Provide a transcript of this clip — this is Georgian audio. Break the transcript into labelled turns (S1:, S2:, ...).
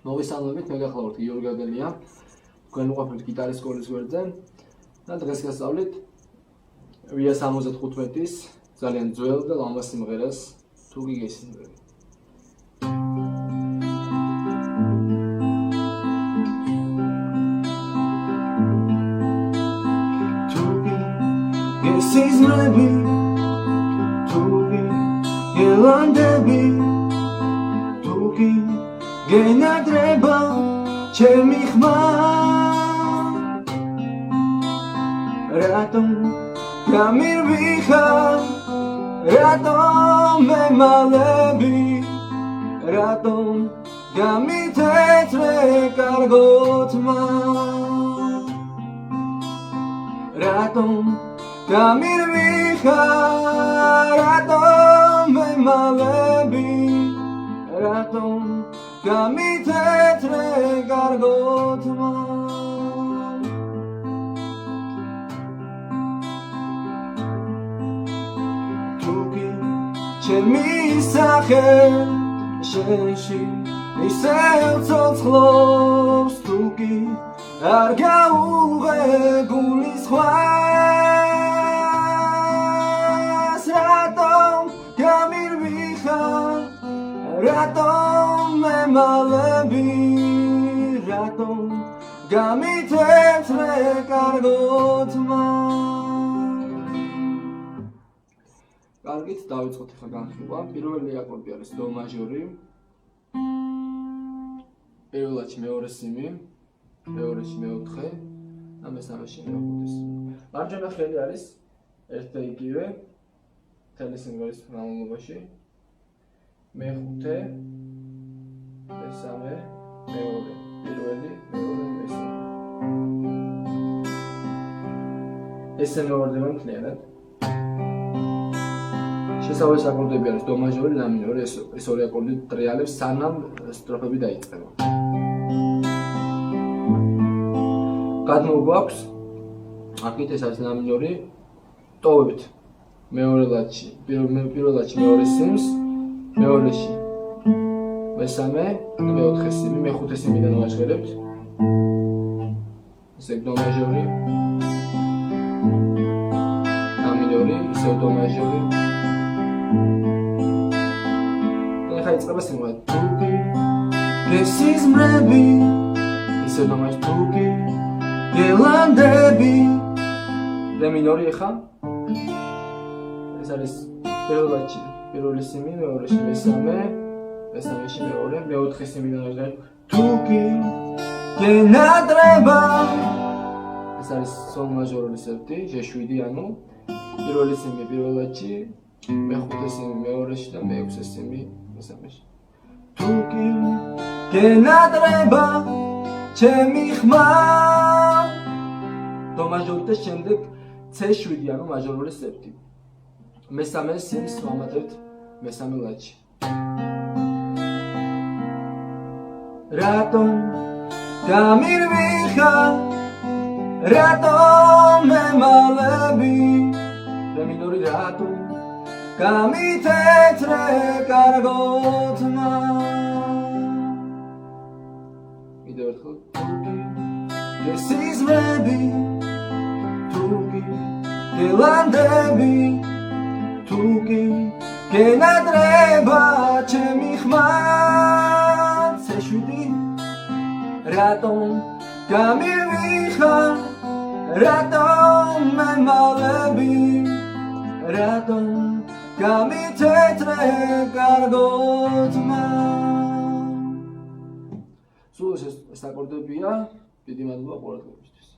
S1: მოგესალმებით, მე გახლავართ გიორგი გაგელია. თქვენ უყვართ გიტარის სკოლის გვერდზე და დღეს გასწავლით VIA 75-ის ძალიან ძველ და ლამაზ სიმღერას თუ გიგესინებთ.
S2: Sizmrebi, tuki, gelandebi, tuki, genadreba, chemichma, ratom, kamir bicha, ratom memalebi, ratom, gamitetre kargotma, ratom. Kamir bicha, ratom memalebi, ratom, gamitetre gargotma. Tuki, chemi sacher, sheshi, nisel tzotzchlos, tuki, argau gulis chwai. Ratom memalebi, ratom gamitetre kargotma.
S1: კარგით, დავიწყოთ ახლა განხილვა. პირველი აკორდი არის დო მაჟორი. პირველადში მეორე სიმი, მეორეში მეოთხე და მესამეში მეხუთე სიმი. მარჯვენა ხელი არის ერთ და იგივე მთელი სიმღერის განმავლობაში. მეხუთე, მესამე, მეორე, პირველი, მეორე, მესამე. ესე მეორდება მთლიანად. შესავლის აკორდები არის დო მაჟორი, ლა მინორი, ეს ორი აკორდი ტრიალებს სანამ სტროფები დაიწყება. გადმოგვ აქვს აქეთ ეს არის ლა მინორი ტოვებთ მეორე ლადში, პირველ ლადში მეორე სიმს, მეორეში მესამე და მეოთხე სიმი, მეხუთე სიმიდან ვაჟღერებთ. ესე დო მაჟორი, ლა მინორი, ისევ დო მაჟორი. და ახლა იწყება სიმღერა. Tuki,
S2: Sizmrebi,
S1: ისევ დო მაჟორი, tuki,
S2: gelandebi,
S1: რე მინორი ახლა. ეს არის პირველადში პირველი სიმი, მეორეში მესამე, მესამეში მეორე, მეოთხე სიმიდან ვაჟღერებთ.
S2: tuki, genadreba,
S1: ეს არის სოლ მაჟორული სეფტი, G7, ანუ პირველი სიმი პირველადში, მეხუთე სიმი მეორეში და მეექვსე სიმი მესამეში.
S2: tuki, genadreba, chemichma.
S1: დო მაჟორი და შემდეგ C7, ანუ მაჟორული სეფტი. მესამე სიმს ვამატებთ მესამე ლადში.
S2: Ratom, kamir bicha, ratom memalebi,
S1: რე მინორი ratom,
S2: gamitetre kargotma.
S1: კიდევ ერთხელ
S2: Sizmrebi, tuki, gelandebi, tuki, genadreba, chemichma. C7, ratom, kamir bicha, ratom memalebi, ratom, gamitetre kargotma.
S1: სულ ეს აკორდებია. დიდი მადლობა ყურადღებისთვის.